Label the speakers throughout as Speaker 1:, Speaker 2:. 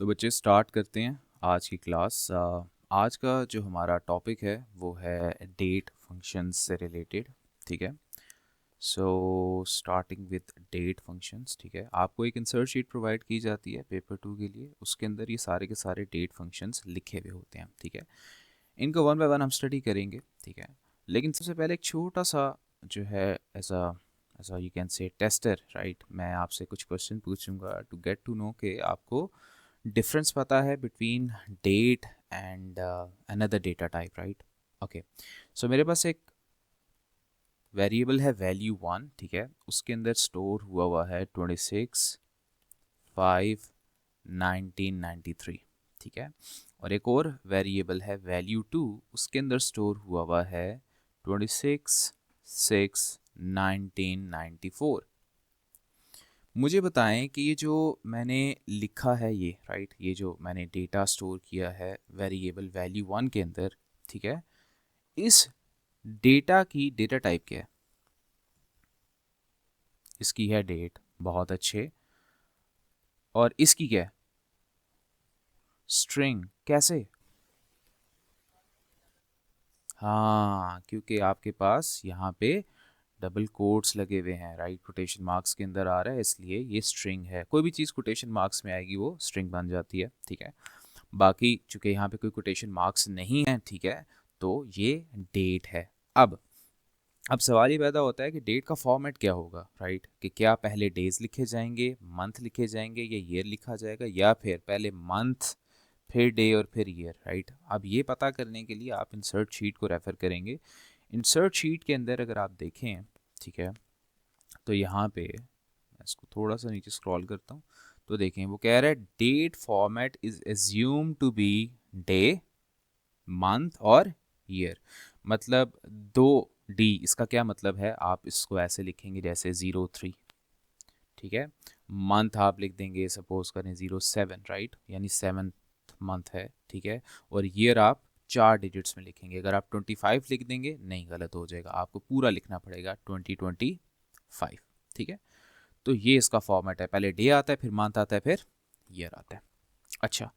Speaker 1: तो बच्चे स्टार्ट करते हैं आज की क्लास। आज का जो हमारा टॉपिक है वो है डेट फंक्शंस से रिलेटेड। ठीक है, so starting with date functions. ठीक है, आपको एक इंसर्ट शीट प्रोवाइड की जाती है पेपर 2 के लिए। उसके अंदर ये सारे के सारे डेट फंक्शंस लिखे हुए होते हैं। ठीक है, इनको वन बाय वन हम स्टडी करेंगे। ठीक है, लेकिन सबसे पहले एक छोटा सा जो है ऐसा ऐसा you can say tester, right. मैं आपसे कुछ क्वेश्चन पूछूंगा टू गेट टू नो के आपको डिफरेंस पता है between date and another data type, right. Okay, so मेरे पास एक वेरिएबल है वैल्यू 1। ठीक है, उसके अंदर स्टोर हुआ है 26/5/1993। ठीक है, और एक और वेरिएबल है वैल्यू 2, उसके अंदर स्टोर हुआ है 26/6/1994। मुझे बताएं कि ये जो मैंने लिखा है ये, राइट, ये जो मैंने डेटा स्टोर किया है वेरिएबल वैल्यू 1 के अंदर, ठीक है, इस डेटा की डेटा टाइप क्या है? इसकी है डेट, बहुत अच्छे। और इसकी क्या है? स्ट्रिंग। कैसे? हाँ, क्योंकि आपके पास यहाँ पे डबल कोट्स लगे हुए हैं, राइट, कोटेशन मार्क्स के अंदर आ रहा है, इसलिए ये स्ट्रिंग है। कोई भी चीज़ कोटेशन मार्क्स में आएगी वो स्ट्रिंग बन जाती है। ठीक है, बाकी चूंकि यहाँ पे कोई कोटेशन मार्क्स नहीं है, ठीक है, तो ये डेट है। अब सवाल ये पैदा होता है कि डेट का फॉर्मेट क्या होगा, राइट, कि क्या पहले डेज लिखे जाएंगे, मंथ लिखे जाएंगे, या ईयर लिखा जाएगा, या फिर पहले मंथ फिर डे और फिर ईयर, राइट। अब ये पता करने के लिए आप इंसर्ट शीट को रेफर करेंगे। इंसर्ट शीट के अंदर अगर आप देखें, ठीक है, तो यहाँ पे मैं इसको थोड़ा सा नीचे स्क्रॉल करता हूँ, तो देखें वो कह रहा है date format is assume to be day, month और ईयर। मतलब 2D, इसका क्या मतलब है, आप इसको ऐसे लिखेंगे जैसे 03। ठीक है, मंथ आप लिख देंगे सपोज करें 07, राइट, यानी 7th मंथ है। ठीक है, और ईयर आप 4 डिजिट्स में लिखेंगे। अगर आप 25 लिख देंगे नहीं, गलत हो जाएगा, आपको पूरा लिखना पड़ेगा 2025। ठीक है, तो ये इसका फॉर्मेट है, पहले डे आता है, फिर मंथ आता है, फिर ईयर आता है। अच्छा,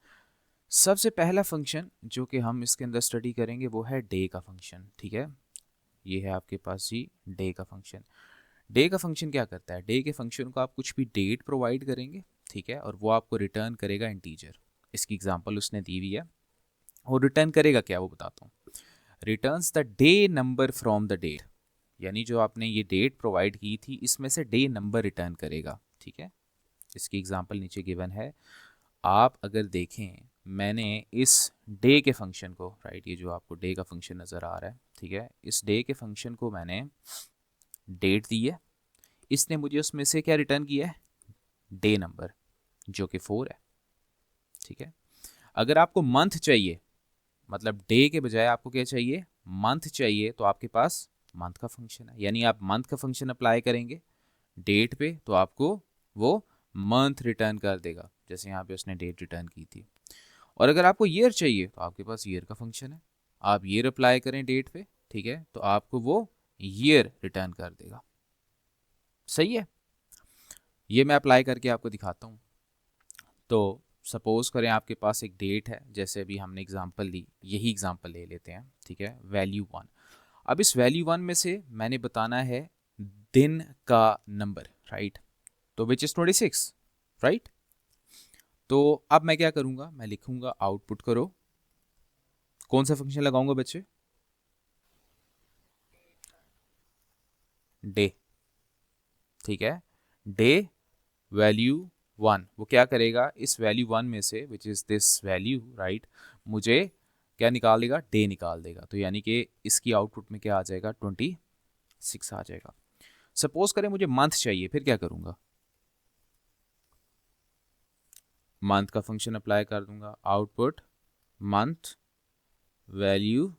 Speaker 1: सबसे पहला फंक्शन जो कि हम इसके अंदर स्टडी करेंगे वो है डे का फंक्शन। ठीक है, ये है आपके पास जी डे का फंक्शन। डे का फंक्शन क्या करता है? डे के फंक्शन को आप कुछ भी डेट प्रोवाइड करेंगे, ठीक है, और वो आपको रिटर्न करेगा इंटीजर। इसकी एग्जांपल उसने दी हुई है। और रिटर्न करेगा क्या वो बताता हूँ। Returns the day number from the date, यानी जो आपने ये डेट प्रोवाइड की थी इसमें से डे नंबर रिटर्न करेगा। ठीक है, इसकी एग्जांपल नीचे गिवन है। आप अगर देखें, मैंने इस डे के फंक्शन को, राइट, ये जो आपको डे का फंक्शन नज़र आ रहा है, ठीक है, इस डे के फंक्शन को मैंने डेट दी है, इसने मुझे उसमें से क्या रिटर्न किया है? डे नंबर, जो कि 4 है। ठीक है, अगर आपको मंथ चाहिए, मतलब डे के बजाय आपको क्या चाहिए? मंथ चाहिए, तो आपके पास मंथ का फंक्शन है, यानी आप मंथ का फंक्शन अप्लाई करेंगे डेट पे, तो आपको वो मंथ रिटर्न कर देगा, जैसे यहाँ पे उसने डेट रिटर्न की थी। और अगर आपको ईयर चाहिए तो आपके पास ईयर का फंक्शन है, आप ईयर अप्लाई करें डेट पे, ठीक है, तो आपको वो ईयर रिटर्न कर देगा। सही है, ये मैं अप्लाई करके आपको दिखाता हूँ। तो सपोज करें आपके पास एक डेट है, जैसे अभी हमने एग्जांपल ली, यही एग्जांपल ले लेते हैं। ठीक है, वैल्यू 1। अब इस वैल्यू 1 में से मैंने बताना है दिन का नंबर, राइट, तो विच इज 26, राइट। तो अब मैं क्या करूंगा, मैं लिखूंगा आउटपुट करो। कौन सा फंक्शन लगाऊंगा बच्चे? डे। ठीक है, डे वैल्यू 1, वो क्या करेगा, इस वैल्यू 1 में से which is this value, right, मुझे क्या निकाल देगा? डे निकाल देगा। तो यानी कि इसकी आउटपुट में क्या आ जाएगा? 26 आ जाएगा। सपोज करें मुझे मंथ चाहिए, फिर क्या करूंगा? मंथ का फंक्शन अप्लाई कर दूंगा, आउटपुट मंथ वैल्यू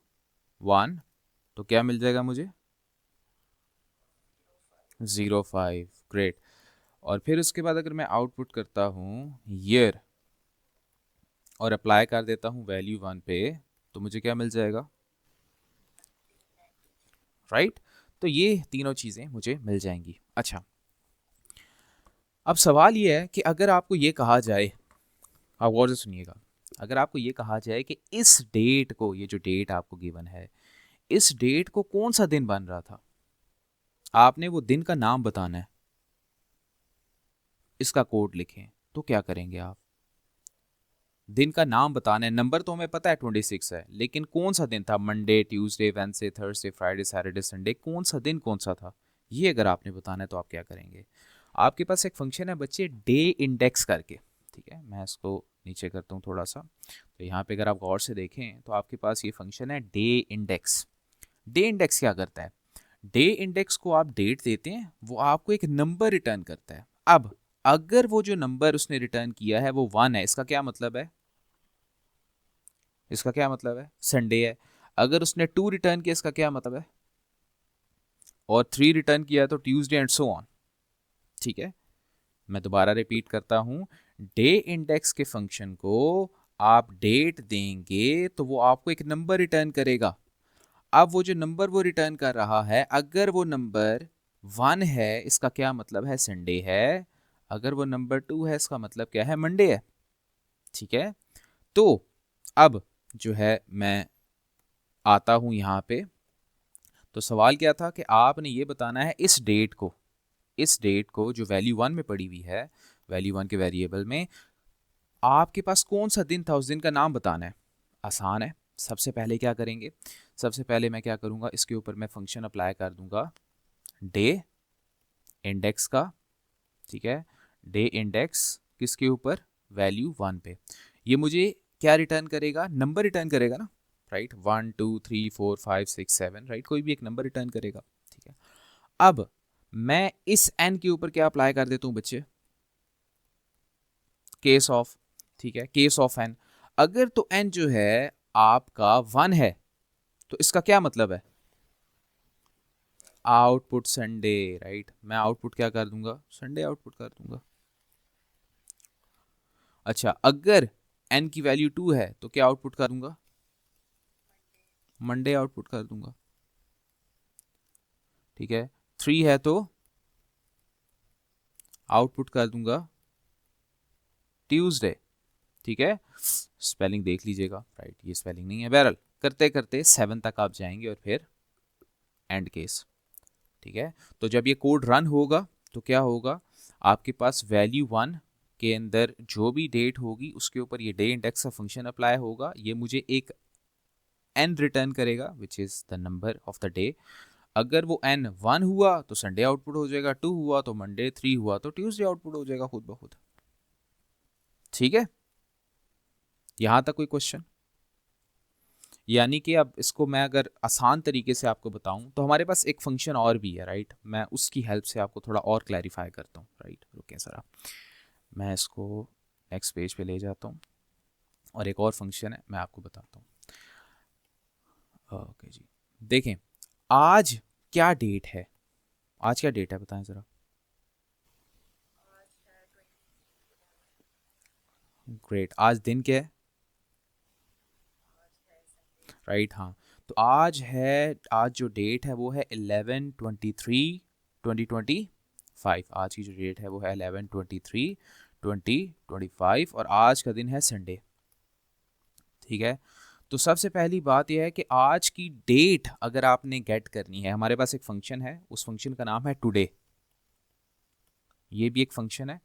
Speaker 1: 1, तो क्या मिल जाएगा मुझे? 05। ग्रेट। और फिर उसके बाद अगर मैं आउटपुट करता हूँ ईयर और अप्लाई कर देता हूँ वैल्यू 1 पे, तो मुझे क्या मिल जाएगा? राइट, तो ये तीनों चीज़ें मुझे मिल जाएंगी। अच्छा, अब सवाल ये है कि अगर आपको ये कहा जाए, आप गौर से सुनिएगा, अगर आपको ये कहा जाए कि इस डेट को, ये जो डेट आपको गिवन है, इस डेट को कौन सा दिन बन रहा था, आपने वो दिन का नाम बताना है, इसका कोड लिखें, तो क्या करेंगे आप? दिन का नाम बताना है। नंबर तो हमें पता है 26 है, लेकिन कौन सा दिन था? Monday, Tuesday, Wednesday, Thursday, Friday, Saturday, Sunday, कौन सा दिन कौन सा था, ये अगर आपने बताना है तो आप क्या करेंगे? आपके पास एक फंक्शन है बच्चे, डे इंडेक्स करके, ठीक है, मैं इसको नीचे करता हूँ थोड़ा सा। तो यहाँ पे अगर आप गौर से देखें तो आपके पास ये फंक्शन है डे इंडेक्स। डे इंडेक्स क्या करता है? डे इंडेक्स को आप डेट देते हैं, वो आपको एक नंबर रिटर्न करता है। अब अगर वो जो नंबर उसने रिटर्न किया है वो 1 है, इसका क्या मतलब है? इसका क्या मतलब है? संडे है। अगर उसने 2 रिटर्न किया, इसका क्या मतलब है? और 3 रिटर्न किया तो ट्यूसडे एंड सो ऑन। ठीक है, मैं दोबारा रिपीट करता हूं, डे इंडेक्स के फंक्शन को आप डेट देंगे तो वो आपको एक नंबर रिटर्न करेगा। अब वो जो नंबर वो रिटर्न कर रहा है, अगर वो नंबर 1 है, इसका क्या मतलब है? संडे है। अगर वो नंबर 2 है, इसका मतलब क्या है? मंडे है। ठीक है, तो अब जो है मैं आता हूं यहां पे। तो सवाल क्या था कि आपने ये बताना है इस डेट को, इस डेट को जो वैल्यू 1 में पड़ी हुई है, वैल्यू 1 के वेरिएबल में आपके पास कौन सा दिन था, उस दिन का नाम बताना है। आसान है। सबसे पहले क्या करेंगे? सबसे पहले मैं क्या करूंगा, इसके ऊपर मैं फंक्शन अप्लाई कर दूंगा डे इंडेक्स का। ठीक है, डे इंडेक्स किसके ऊपर? वैल्यू 1 पे। ये मुझे क्या रिटर्न करेगा? नंबर रिटर्न करेगा ना, राइट? 1 2 3 4 5 6 7, राइट? कोई भी एक नंबर रिटर्न करेगा। ठीक है, अब मैं इस एन के ऊपर क्या अप्लाई कर देता हूं बच्चे? Case of. ठीक है, केस ऑफ एन। अगर तो एन जो है आपका 1 है, तो इसका क्या मतलब है? Output Sunday, right? मैं आउटपुट क्या कर दूंगा? संडे आउटपुट कर दूंगा। अच्छा, अगर एन की वैल्यू 2 है तो क्या आउटपुट कर दूंगा? मंडे आउटपुट कर दूंगा। ठीक है, 3 है तो आउटपुट कर दूंगा ट्यूसडे। ठीक है, स्पेलिंग देख लीजिएगा, राइट? ये स्पेलिंग नहीं है। बहरहाल करते करते 7 तक आप जाएंगे और फिर एंड केस। ठीक है, तो जब ये कोड रन होगा तो क्या होगा? आपके पास वैल्यू 1 के अंदर जो भी डेट होगी उसके ऊपर ये डे इंडेक्स का फंक्शन अप्लाई होगा। ये मुझे एक एन रिटर्न करेगा which is the number of the day. अगर वो एन 1 हुआ तो संडे आउटपुट हो जाएगा, 2 हुआ तो मंडे, 3 हुआ तो ट्यूसडे आउटपुट हो जाएगा खुद ब खुद। ठीक है, यहां तक कोई क्वेश्चन? यानी कि अब इसको मैं अगर आसान तरीके से आपको बताऊं तो हमारे पास एक फंक्शन और भी है, राइट? मैं उसकी हेल्प से आपको थोड़ा और क्लैरिफाई करता हूं, राइट? रुकें ज़रा, मैं इसको नेक्स्ट पेज पे ले जाता हूं और एक और फंक्शन है मैं आपको बताता हूं। ओके जी, देखें आज क्या डेट है? आज क्या डेट है बताएं ज़रा। ग्रेट, आज दिन क्या है? राइट, हाँ। तो आज है, आज जो डेट है वो है 11/23/2025। आज की जो डेट है वो है 11/23/2025 और आज का दिन है संडे। ठीक है, तो सबसे पहली बात यह है कि आज की डेट अगर आपने गेट करनी है, हमारे पास एक फंक्शन है, उस फंक्शन का नाम है टुडे। ये भी एक फंक्शन है।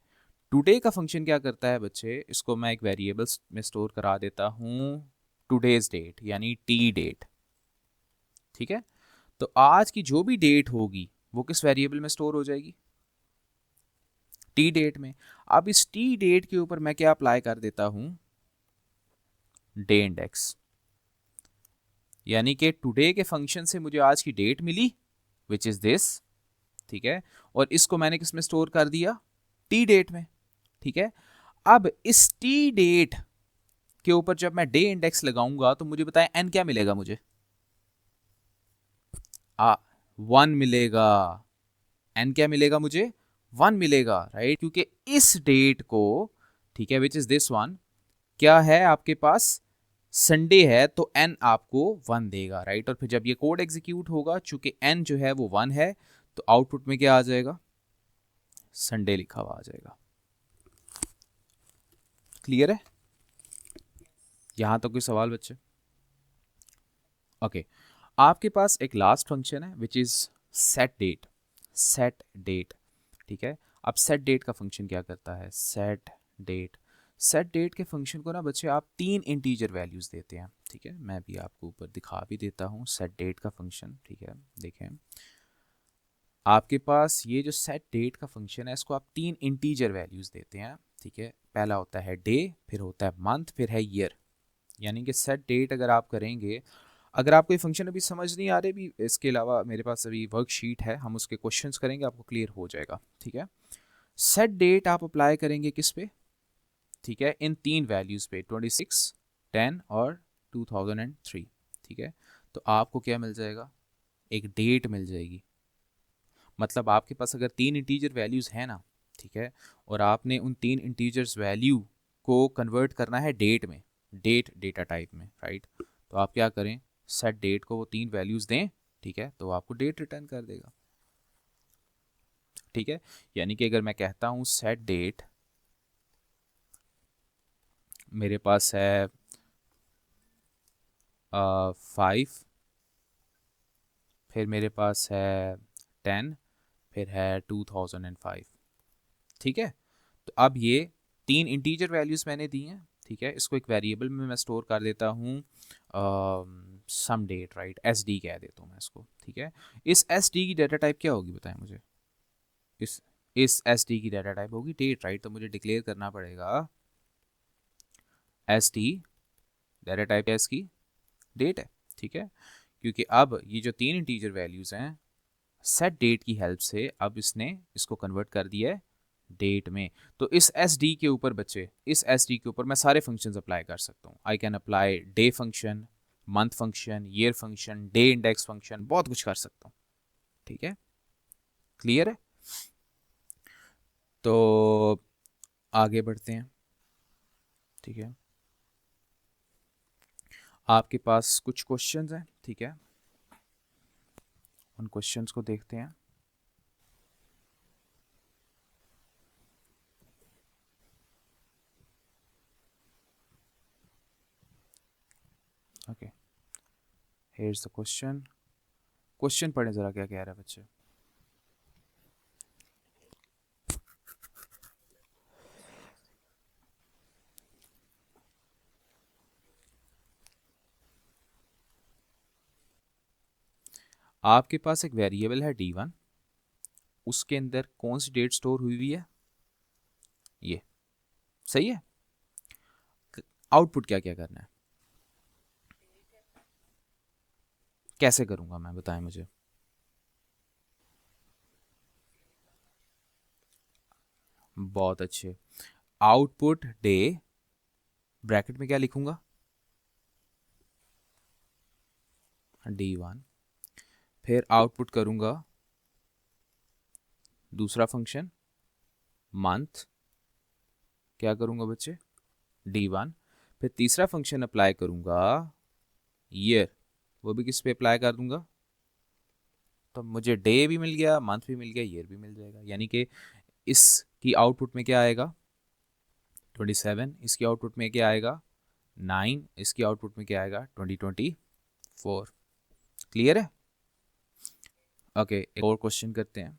Speaker 1: टुडे का फंक्शन क्या करता है बच्चे? इसको मैं एक वेरिएबल्स में स्टोर करा देता हूँ टुडेज डेट, यानी टी डेट। ठीक है, तो आज की जो भी डेट होगी वो किस वेरिएबल में स्टोर हो जाएगी? टी डेट में। अब इस टी डेट के ऊपर मैं क्या अप्लाई कर देता हूं? Day index. यानी कि टुडे के फंक्शन से मुझे आज की डेट मिली विच इज दिस। ठीक है, और इसको मैंने किस में स्टोर कर दिया? टी डेट में। ठीक है, अब इस टी डेट के ऊपर जब मैं डे इंडेक्स लगाऊंगा तो मुझे बताएं एन क्या मिलेगा मुझे? 1 मिलेगा। एन क्या मिलेगा मुझे? 1 मिलेगा, राइट? क्योंकि इस डेट को, ठीक है, विच इज दिस वन, क्या है आपके पास? संडे है, तो एन आपको 1 देगा, राइट? और फिर जब ये कोड एग्जीक्यूट होगा, चूंकि एन जो है वो 1 है, तो आउटपुट में क्या आ जाएगा? संडे लिखा हुआ आ जाएगा। क्लियर है? यहाँ तो कोई सवाल बच्चे? ओके, आपके पास एक लास्ट फंक्शन है which is set date. Set date, ठीक है। अब सेट डेट का फंक्शन क्या करता है? सेट डेट, सेट डेट के फंक्शन को ना बच्चे आप 3 इंटीजर वैल्यूज़ देते हैं, ठीक है। मैं भी आपको ऊपर दिखा भी देता हूँ सेट डेट का फंक्शन, ठीक है। देखें, आपके पास ये जो सेट डेट का फंक्शन है इसको आप 3 इंटीजर वैल्यूज़ देते हैं, ठीक है। पहला होता है डे, फिर होता है मंथ, फिर है ईयर। यानी कि सेट डेट अगर आप करेंगे, अगर आपको ये फंक्शन अभी समझ नहीं आ रहे भी, इसके अलावा मेरे पास अभी वर्कशीट है, हम उसके क्वेश्चंस करेंगे, आपको क्लियर हो जाएगा, ठीक है। सेट डेट आप अप्लाई करेंगे किस पे? ठीक है, इन 3 वैल्यूज़ पे, 26, 10 और 2003, ठीक है। तो आपको क्या मिल जाएगा? एक डेट मिल जाएगी। मतलब आपके पास अगर 3 इंटीजर वैल्यूज़ हैं ना, ठीक है, और आपने उन 3 इंटीजर्स वैल्यू को कन्वर्ट करना है डेट में, डेट डेटा टाइप में, राइट। तो आप क्या करें, सेट डेट को वो 3 वैल्यूज़ दें, ठीक है, तो आपको डेट रिटर्न कर देगा, ठीक है। यानी कि अगर मैं कहता हूँ सेट डेट मेरे पास है 5, फिर मेरे पास है 10, फिर है 2005, ठीक है। तो अब ये 3 इंटीजर वैल्यूज़ मैंने दी हैं, ठीक है। इसको एक वेरिएबल में मैं स्टोर कर देता हूँ, सम डेट, राइट, एस डी कह देता हूँ मैं इसको, ठीक है। इस एस डी की डाटा टाइप क्या होगी बताएं मुझे? इस इस एस डी की डाटा टाइप होगी डेट, राइट। तो मुझे डिक्लेयर करना पड़ेगा एस डी, डाटा टाइप इसकी डेट है, ठीक है। क्योंकि अब ये जो 3 इंटीजर वैल्यूज़ हैं, सेट डेट की हेल्प से अब इसने इसको कन्वर्ट कर दिया है डेट में। तो इस एस डी के ऊपर बच्चे, इस एस डी के ऊपर मैं सारे फंक्शंस अप्लाई कर सकता हूँ। I can apply day function, month function, year function, day index function, बहुत कुछ कर सकता हूँ, ठीक है। क्लियर है? तो आगे बढ़ते हैं, ठीक है। आपके पास कुछ क्वेश्चंस हैं, ठीक है, उन क्वेश्चंस को देखते हैं। Okay, here is the question. Question पढ़ें ज़रा, क्या कह रहा है बच्चे? आपके पास एक वेरिएबल है d1, उसके अंदर कौन सी डेट स्टोर हुई हुई है? ये सही है। आउटपुट क्या क्या करना है? कैसे करूंगा मैं, बताएं मुझे। बहुत अच्छे। आउटपुट डे, ब्रैकेट में क्या लिखूंगा? d1। फिर आउटपुट करूंगा दूसरा फंक्शन मंथ, क्या करूंगा बच्चे? d1। फिर तीसरा फंक्शन अप्लाई करूंगा ईयर, वो भी किस पे अप्लाई कर दूंगा? तो मुझे डे भी मिल गया, मंथ भी मिल गया, ईयर भी मिल जाएगा। यानी कि इसकी आउटपुट में क्या आएगा? 27। इसकी आउटपुट में क्या आएगा? 9। इसकी आउटपुट में क्या आएगा? 2024। क्लियर है? ओके, एक और क्वेश्चन करते हैं।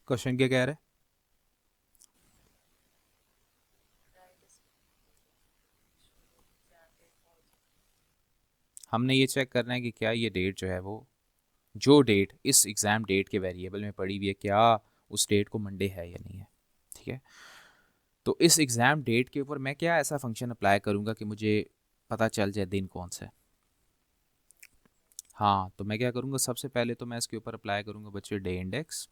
Speaker 1: क्वेश्चन क्या कह रहा है? हमने ये चेक करना है कि क्या ये डेट जो है वो, जो डेट इस एग्ज़ाम डेट के वेरिएबल में पड़ी हुई है, क्या उस डेट को मंडे है या नहीं है, ठीक है। तो इस एग्ज़ाम डेट के ऊपर मैं क्या ऐसा फंक्शन अप्लाई करूँगा कि मुझे पता चल जाए दिन कौन सा है? हाँ, तो मैं क्या करूँगा, सबसे पहले तो मैं इसके ऊपर अप्लाई करूँगा बच्चे day index.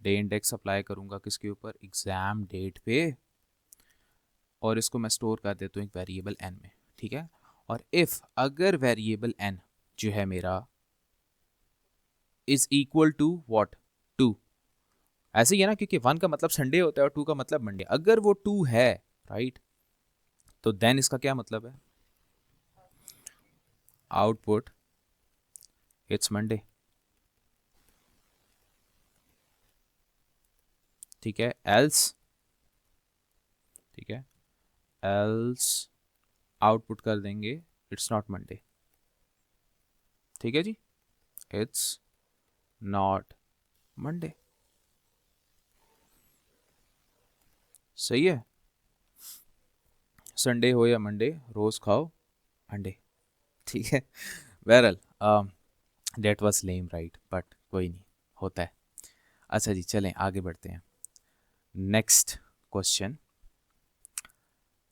Speaker 1: Day index apply करूँगा किसके ऊपर? एग्ज़ाम डेट पे। और इसको मैं स्टोर कर देता हूँ एक वेरिएबल एन में, ठीक है। और इफ़ अगर वेरिएबल एन जो है मेरा इज़ इक्वल टू व्हाट? 2। ऐसे ही है ना, क्योंकि 1 का मतलब संडे होता है और 2 का मतलब मंडे। अगर वो 2 है, राइट, तो देन इसका क्या मतलब है? Output it's Monday. ठीक है, एल्स, ठीक है, एल्स आउटपुट कर देंगे इट्स नॉट मंडे। ठीक है जी, इट्स नॉट मंडे। सही है, संडे हो या मंडे रोज खाओ अंडे। ठीक है, बहरहाल date was lame right, but कोई नहीं, होता है। अच्छा जी, चलें आगे बढ़ते हैं। Next question.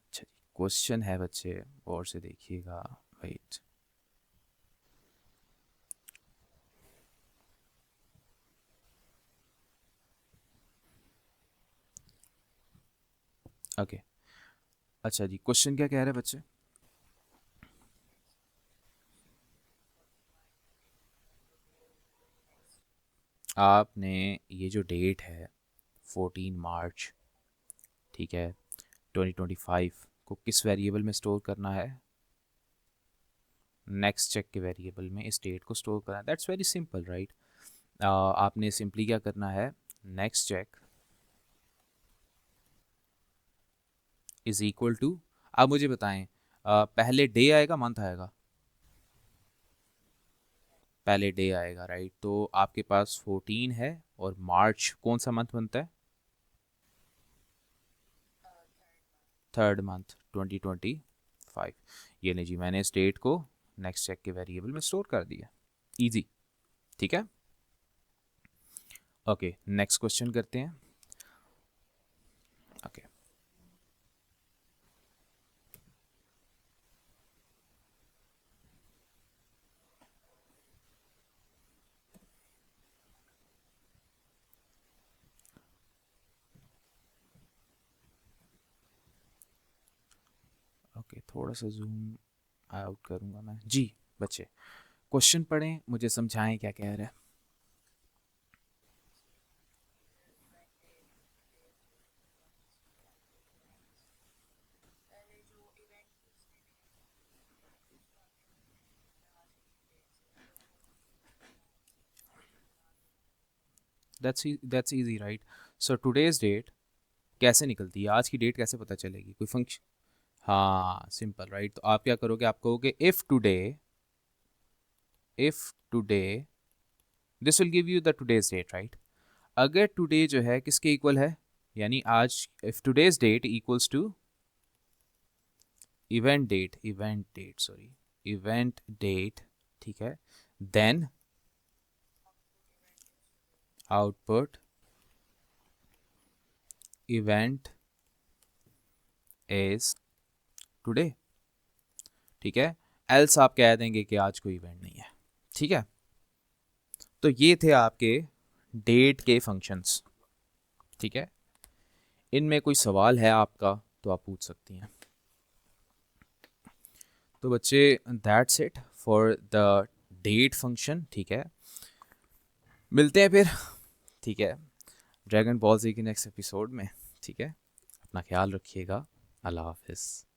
Speaker 1: अच्छा जी, क्वेश्चन है बच्चे, और से देखिएगा। Wait, okay. अच्छा जी, क्वेश्चन क्या कह रहे हैं बच्चे? आपने ये जो डेट है 14 मार्च, ठीक है, 2025 को किस वेरिएबल में स्टोर करना है? नेक्स्ट चेक के वेरिएबल में इस डेट को स्टोर करना है। That's very simple right. आपने सिंपली क्या करना है, next check is equal to, आप मुझे बताएं, पहले डे आएगा मंथ आएगा? पहले डे आएगा राइट। तो आपके पास 14 है और मार्च कौन सा मंथ बनता है? Third month 2025। ये नहीं जी, मैंने इस डेट को नेक्स्ट चेक के वेरिएबल में स्टोर कर दिया। इजी, ठीक है। ओके, नेक्स्ट क्वेश्चन करते हैं। ओके, ओके, थोड़ा सा जूम आउट करूंगा मैं जी। बच्चे क्वेश्चन पढ़ें, मुझे समझाएं क्या कह रहा है। That's easy right. So today's date कैसे निकलती है, आज की डेट कैसे पता चलेगी? कोई फंक्शन? हाँ, सिंपल राइट। तो आप क्या करोगे, आप कहोगे if today this will give you the today's date right. अगर टुडे जो है किसके इक्वल है, यानी आज, if today's date equals to event date, ठीक है, then output event is today. ठीक है, एल्स आप कह देंगे कि आज कोई इवेंट नहीं है। ठीक है, तो ये थे आपके डेट के फंक्शंस। ठीक है, इनमें कोई सवाल है आपका तो आप पूछ सकती हैं। तो बच्चे that's it for the date function. ठीक है, मिलते हैं फिर। ठीक है, ड्रैगन बॉल जी के नेक्स्ट एपिसोड में। ठीक है, अपना ख्याल रखिएगा। अल्लाह हाफिज़।